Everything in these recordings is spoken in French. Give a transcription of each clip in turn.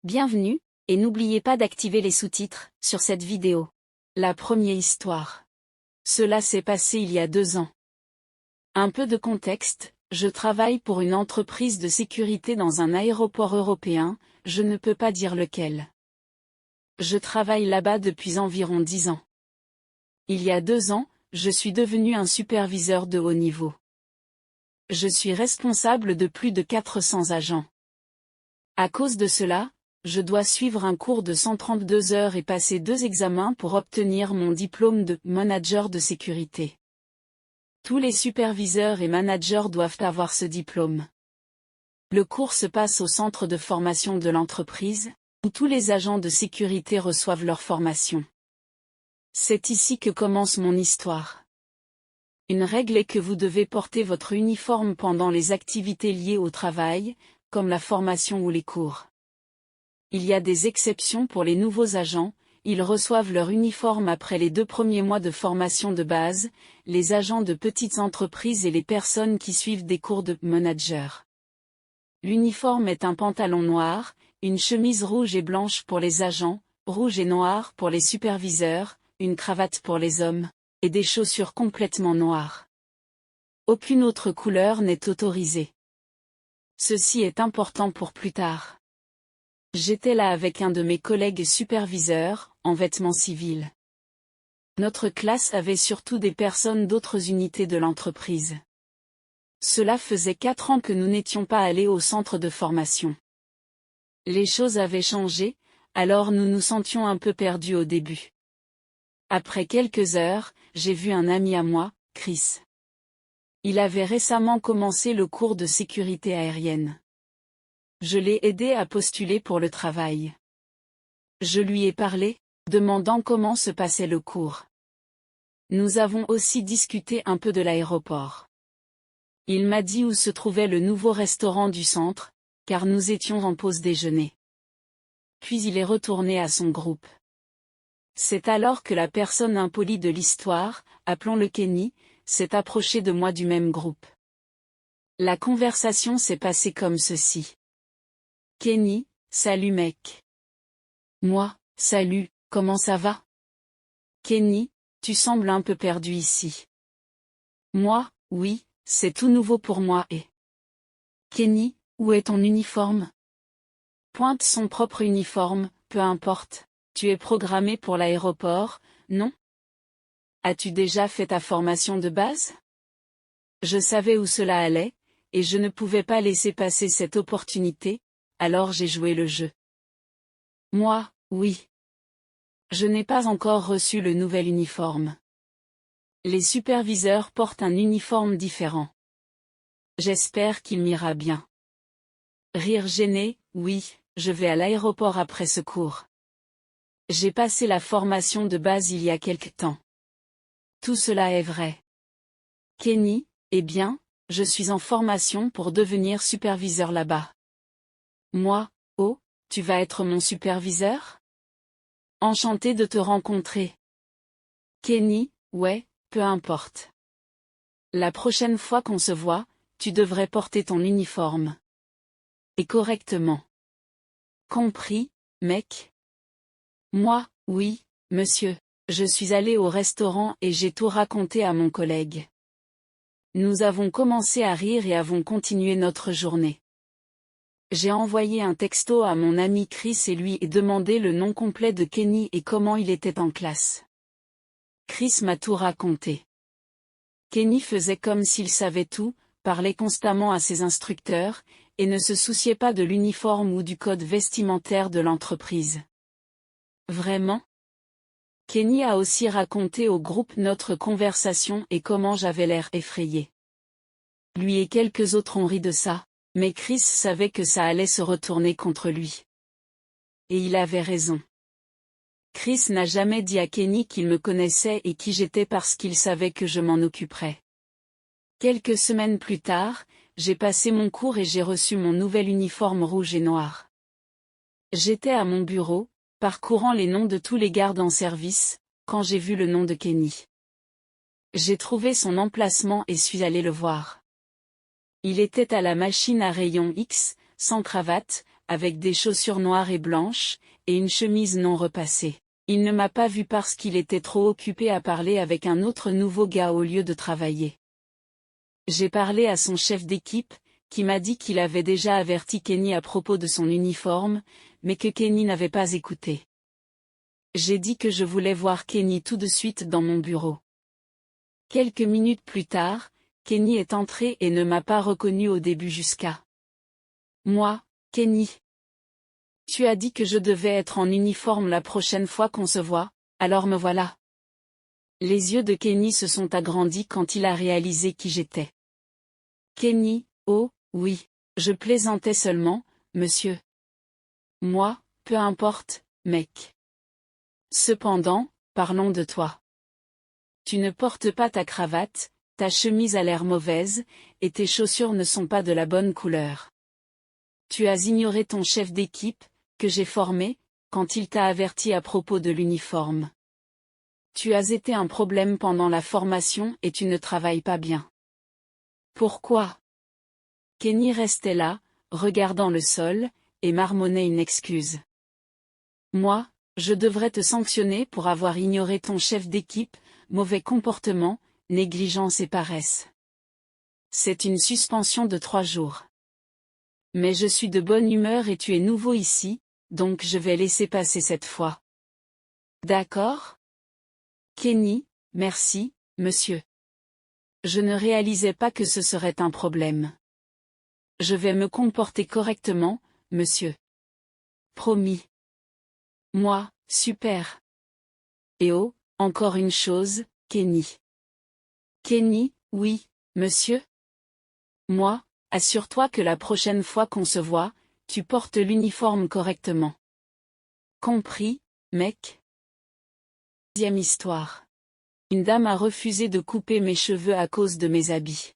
Bienvenue, et n'oubliez pas d'activer les sous-titres sur cette vidéo. La première histoire. Cela s'est passé il y a 2 ans. Un peu de contexte, je travaille pour une entreprise de sécurité dans un aéroport européen, je ne peux pas dire lequel. Je travaille là-bas depuis environ 10 ans. Il y a 2 ans, je suis devenu un superviseur de haut niveau. Je suis responsable de plus de 400 agents. À cause de cela, je dois suivre un cours de 132 heures et passer 2 examens pour obtenir mon diplôme de manager de sécurité. Tous les superviseurs et managers doivent avoir ce diplôme. Le cours se passe au centre de formation de l'entreprise, où tous les agents de sécurité reçoivent leur formation. C'est ici que commence mon histoire. Une règle est que vous devez porter votre uniforme pendant les activités liées au travail, comme la formation ou les cours. Il y a des exceptions pour les nouveaux agents, ils reçoivent leur uniforme après les 2 premiers mois de formation de base, les agents de petites entreprises et les personnes qui suivent des cours de manager. L'uniforme est un pantalon noir, une chemise rouge et blanche pour les agents, rouge et noir pour les superviseurs, une cravate pour les hommes, et des chaussures complètement noires. Aucune autre couleur n'est autorisée. Ceci est important pour plus tard. J'étais là avec un de mes collègues superviseurs, en vêtements civils. Notre classe avait surtout des personnes d'autres unités de l'entreprise. Cela faisait 4 ans que nous n'étions pas allés au centre de formation. Les choses avaient changé, alors nous nous sentions un peu perdus au début. Après quelques heures, j'ai vu un ami à moi, Chris. Il avait récemment commencé le cours de sécurité aérienne. Je l'ai aidé à postuler pour le travail. Je lui ai parlé, demandant comment se passait le cours. Nous avons aussi discuté un peu de l'aéroport. Il m'a dit où se trouvait le nouveau restaurant du centre, car nous étions en pause déjeuner. Puis il est retourné à son groupe. C'est alors que la personne impolie de l'histoire, appelons-le Kenny, s'est approchée de moi du même groupe. La conversation s'est passée comme ceci. Kenny, salut mec. Moi, salut, comment ça va? Kenny, tu sembles un peu perdu ici. Moi, oui, c'est tout nouveau pour moi et... Kenny, où est ton uniforme? Pointe son propre uniforme, peu importe. Tu es programmé pour l'aéroport, non? As-tu déjà fait ta formation de base? Je savais où cela allait, et je ne pouvais pas laisser passer cette opportunité, alors j'ai joué le jeu. Moi, oui. Je n'ai pas encore reçu le nouvel uniforme. Les superviseurs portent un uniforme différent. J'espère qu'il m'ira bien. Rire gêné, oui, je vais à l'aéroport après ce cours. J'ai passé la formation de base il y a quelque temps. Tout cela est vrai. Kenny, eh bien, je suis en formation pour devenir superviseur là-bas. Moi, oh, tu vas être mon superviseur? Enchanté de te rencontrer. Kenny, ouais, peu importe. La prochaine fois qu'on se voit, tu devrais porter ton uniforme. Et correctement. Compris, mec? Moi, oui, monsieur, je suis allé au restaurant et j'ai tout raconté à mon collègue. Nous avons commencé à rire et avons continué notre journée. J'ai envoyé un texto à mon ami Chris et lui ai demandé le nom complet de Kenny et comment il était en classe. Chris m'a tout raconté. Kenny faisait comme s'il savait tout, parlait constamment à ses instructeurs, et ne se souciait pas de l'uniforme ou du code vestimentaire de l'entreprise. Vraiment? Kenny a aussi raconté au groupe notre conversation et comment j'avais l'air effrayé. Lui et quelques autres ont ri de ça, mais Chris savait que ça allait se retourner contre lui. Et il avait raison. Chris n'a jamais dit à Kenny qu'il me connaissait et qui j'étais parce qu'il savait que je m'en occuperais. Quelques semaines plus tard, j'ai passé mon cours et j'ai reçu mon nouvel uniforme rouge et noir. J'étais à mon bureau, parcourant les noms de tous les gardes en service, quand j'ai vu le nom de Kenny. J'ai trouvé son emplacement et suis allé le voir. Il était à la machine à rayon X, sans cravate, avec des chaussures noires et blanches, et une chemise non repassée. Il ne m'a pas vu parce qu'il était trop occupé à parler avec un autre nouveau gars au lieu de travailler. J'ai parlé à son chef d'équipe, qui m'a dit qu'il avait déjà averti Kenny à propos de son uniforme, mais que Kenny n'avait pas écouté. J'ai dit que je voulais voir Kenny tout de suite dans mon bureau. Quelques minutes plus tard, Kenny est entré et ne m'a pas reconnu au début jusqu'à. Moi, Kenny. Tu as dit que je devais être en uniforme la prochaine fois qu'on se voit, alors me voilà. Les yeux de Kenny se sont agrandis quand il a réalisé qui j'étais. Kenny, oh, oui, je plaisantais seulement, monsieur. Moi, peu importe, mec. Cependant, parlons de toi. Tu ne portes pas ta cravate, ta chemise a l'air mauvaise, et tes chaussures ne sont pas de la bonne couleur. Tu as ignoré ton chef d'équipe, que j'ai formé, quand il t'a averti à propos de l'uniforme. Tu as été un problème pendant la formation et tu ne travailles pas bien. Pourquoi? Kenny restait là, regardant le sol, et marmonnait une excuse. Moi, je devrais te sanctionner pour avoir ignoré ton chef d'équipe, mauvais comportement, négligence et paresse. C'est une suspension de 3 jours. Mais je suis de bonne humeur et tu es nouveau ici, donc je vais laisser passer cette fois. D'accord? Kenny, merci, monsieur. Je ne réalisais pas que ce serait un problème. Je vais me comporter correctement, monsieur. Promis. Moi, super. Et oh, encore une chose, Kenny. Kenny, oui, monsieur? Moi, assure-toi que la prochaine fois qu'on se voit, tu portes l'uniforme correctement. Compris, mec? Deuxième histoire. Une dame a refusé de couper mes cheveux à cause de mes habits.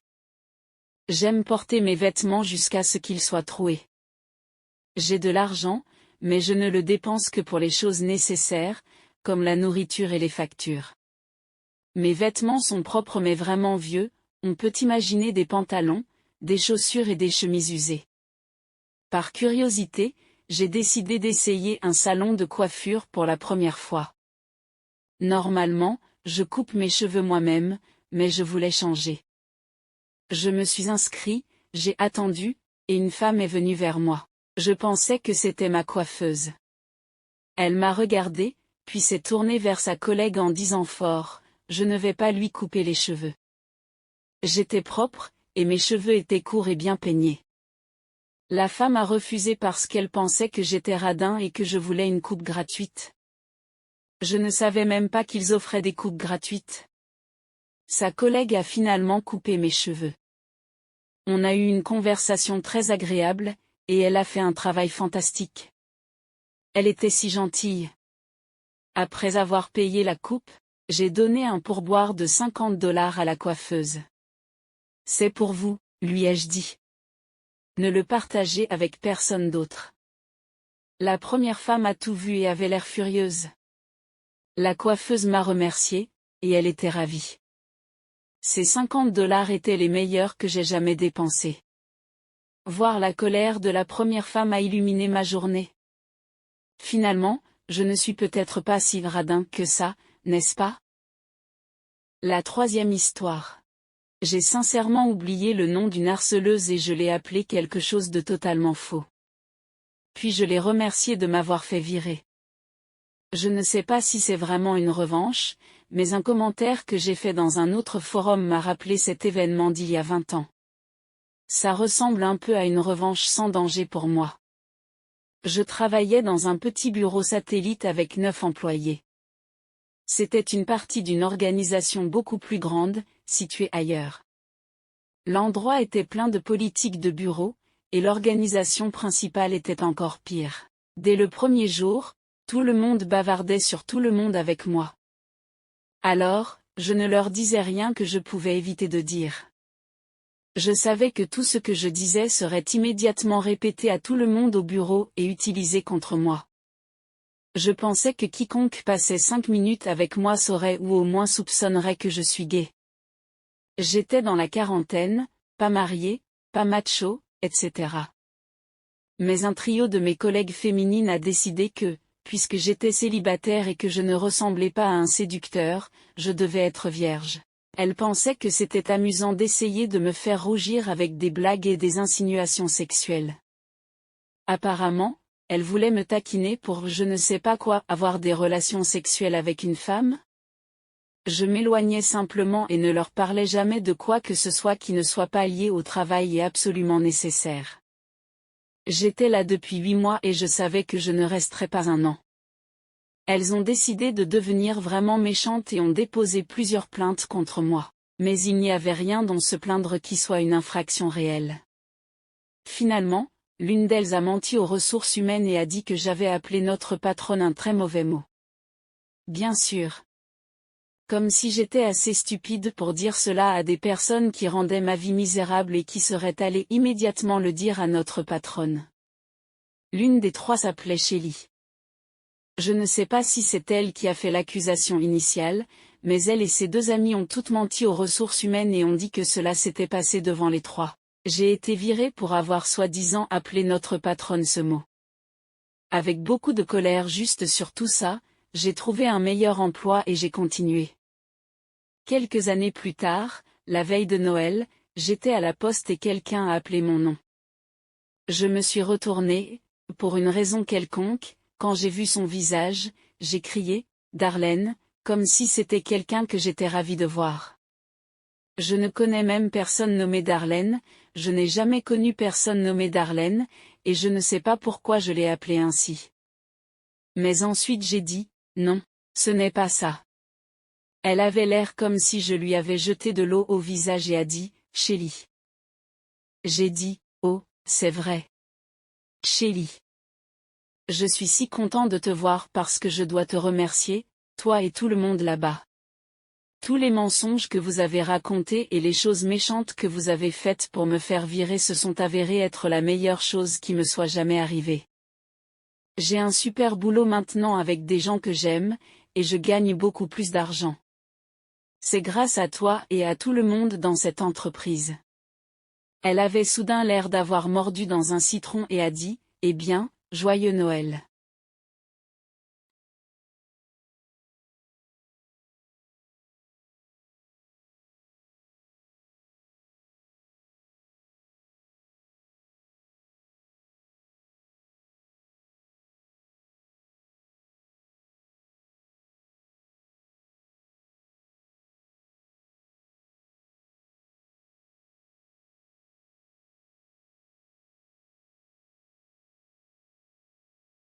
J'aime porter mes vêtements jusqu'à ce qu'ils soient troués. J'ai de l'argent, mais je ne le dépense que pour les choses nécessaires, comme la nourriture et les factures. Mes vêtements sont propres mais vraiment vieux, on peut imaginer des pantalons, des chaussures et des chemises usées. Par curiosité, j'ai décidé d'essayer un salon de coiffure pour la première fois. Normalement, je coupe mes cheveux moi-même, mais je voulais changer. Je me suis inscrit, j'ai attendu, et une femme est venue vers moi. Je pensais que c'était ma coiffeuse. Elle m'a regardé, puis s'est tournée vers sa collègue en disant fort, « Je ne vais pas lui couper les cheveux. » J'étais propre, et mes cheveux étaient courts et bien peignés. La femme a refusé parce qu'elle pensait que j'étais radin et que je voulais une coupe gratuite. Je ne savais même pas qu'ils offraient des coupes gratuites. Sa collègue a finalement coupé mes cheveux. On a eu une conversation très agréable, et elle a fait un travail fantastique. Elle était si gentille. Après avoir payé la coupe, j'ai donné un pourboire de $50 à la coiffeuse. C'est pour vous, lui ai-je dit. Ne le partagez avec personne d'autre. La première femme a tout vu et avait l'air furieuse. La coiffeuse m'a remercié, et elle était ravie. Ces $50 étaient les meilleurs que j'ai jamais dépensés. Voir la colère de la première femme a illuminé ma journée. Finalement, je ne suis peut-être pas si radin que ça, n'est-ce pas? La troisième histoire. J'ai sincèrement oublié le nom d'une harceleuse et je l'ai appelée quelque chose de totalement faux. Puis je l'ai remerciée de m'avoir fait virer. Je ne sais pas si c'est vraiment une revanche, mais un commentaire que j'ai fait dans un autre forum m'a rappelé cet événement d'il y a 20 ans. Ça ressemble un peu à une revanche sans danger pour moi. Je travaillais dans un petit bureau satellite avec 9 employés. C'était une partie d'une organisation beaucoup plus grande, située ailleurs. L'endroit était plein de politiques de bureau, et l'organisation principale était encore pire. Dès le premier jour, tout le monde bavardait sur tout le monde avec moi. Alors, je ne leur disais rien que je pouvais éviter de dire. Je savais que tout ce que je disais serait immédiatement répété à tout le monde au bureau et utilisé contre moi. Je pensais que quiconque passait 5 minutes avec moi saurait ou au moins soupçonnerait que je suis gay. J'étais dans la quarantaine, pas marié, pas macho, etc. Mais un trio de mes collègues féminines a décidé que, puisque j'étais célibataire et que je ne ressemblais pas à un séducteur, je devais être vierge. Elles pensaient que c'était amusant d'essayer de me faire rougir avec des blagues et des insinuations sexuelles. Apparemment, elles voulaient me taquiner pour je ne sais pas quoi, avoir des relations sexuelles avec une femme. Je m'éloignais simplement et ne leur parlais jamais de quoi que ce soit qui ne soit pas lié au travail et absolument nécessaire. J'étais là depuis 8 mois et je savais que je ne resterais pas un an. Elles ont décidé de devenir vraiment méchantes et ont déposé plusieurs plaintes contre moi. Mais il n'y avait rien dont se plaindre qui soit une infraction réelle. Finalement, l'une d'elles a menti aux ressources humaines et a dit que j'avais appelé notre patronne un très mauvais mot. Bien sûr. Comme si j'étais assez stupide pour dire cela à des personnes qui rendaient ma vie misérable et qui seraient allées immédiatement le dire à notre patronne. L'une des trois s'appelait Shelly. Je ne sais pas si c'est elle qui a fait l'accusation initiale, mais elle et ses 2 amies ont toutes menti aux ressources humaines et ont dit que cela s'était passé devant les 3. J'ai été virée pour avoir soi-disant appelé notre patronne ce mot. Avec beaucoup de colère juste sur tout ça, j'ai trouvé un meilleur emploi et j'ai continué. Quelques années plus tard, la veille de Noël, j'étais à la poste et quelqu'un a appelé mon nom. Je me suis retournée, pour une raison quelconque, quand j'ai vu son visage, j'ai crié « Darlene », comme si c'était quelqu'un que j'étais ravie de voir. Je ne connais même personne nommé Darlene, je n'ai jamais connu personne nommé Darlene, et je ne sais pas pourquoi je l'ai appelé ainsi. Mais ensuite j'ai dit « Non, ce n'est pas ça ». Elle avait l'air comme si je lui avais jeté de l'eau au visage et a dit « Shelly ». J'ai dit « Oh, c'est vrai. Shelly. Je suis si content de te voir parce que je dois te remercier, toi et tout le monde là-bas. Tous les mensonges que vous avez racontés et les choses méchantes que vous avez faites pour me faire virer se sont avérés être la meilleure chose qui me soit jamais arrivée. J'ai un super boulot maintenant avec des gens que j'aime, et je gagne beaucoup plus d'argent. C'est grâce à toi et à tout le monde dans cette entreprise. Elle avait soudain l'air d'avoir mordu dans un citron et a dit, eh bien, joyeux Noël.